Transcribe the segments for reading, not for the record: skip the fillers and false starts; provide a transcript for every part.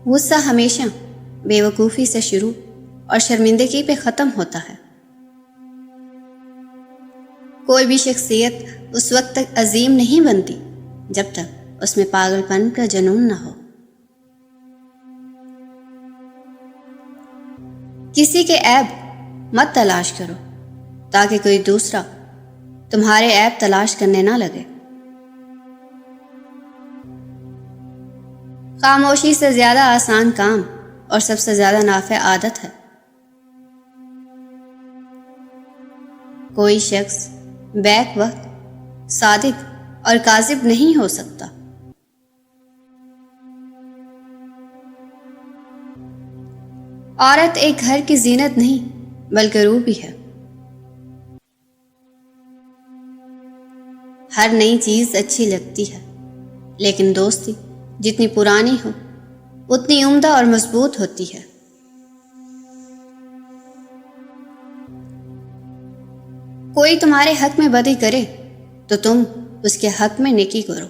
غصہ ہمیشہ بے وقوفی سے شروع اور شرمندگی پہ ختم ہوتا ہے۔ کوئی بھی شخصیت اس وقت تک عظیم نہیں بنتی جب تک اس میں پاگل پن کا جنون نہ ہو۔ کسی کے عیب مت تلاش کرو تاکہ کوئی دوسرا تمہارے عیب تلاش کرنے نہ لگے۔ خاموشی سے زیادہ آسان کام اور سب سے زیادہ نافع عادت ہے۔ کوئی شخص بیک وقت صادق اور کاذب نہیں ہو سکتا۔ عورت ایک گھر کی زینت نہیں بلکہ روح بھی ہے۔ ہر نئی چیز اچھی لگتی ہے لیکن دوستی جتنی پرانی ہو اتنی عمدہ اور مضبوط ہوتی ہے۔ کوئی تمہارے حق میں بدی کرے تو تم اس کے حق میں نیکی کرو۔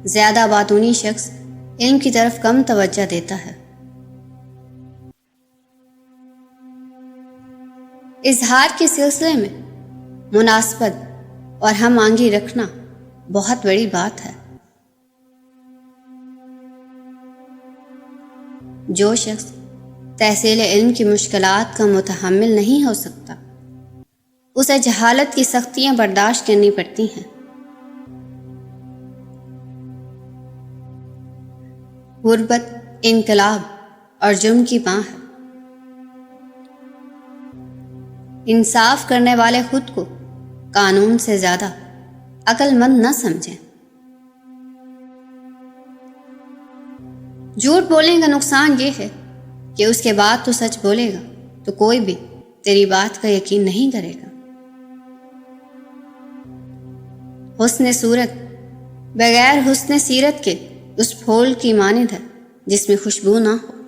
زیادہ باتونی شخص علم کی طرف کم توجہ دیتا ہے۔ اظہار کے سلسلے میں مناسبت اور ہم آہنگی رکھنا بہت بڑی بات ہے۔ جو شخص تحصیل علم کی مشکلات کا متحمل نہیں ہو سکتا اسے جہالت کی سختیاں برداشت کرنی پڑتی ہیں۔ غربت انقلاب اور جرم کی ماں ہے۔ انصاف کرنے والے خود کو قانون سے زیادہ عقل مند نہ سمجھیں۔ جھوٹ بولنے کا نقصان یہ ہے کہ اس کے بعد تو سچ بولے گا تو کوئی بھی تیری بات کا یقین نہیں کرے گا۔ حسن صورت بغیر حسن سیرت کے اس پھول کی مانند ہے جس میں خوشبو نہ ہو۔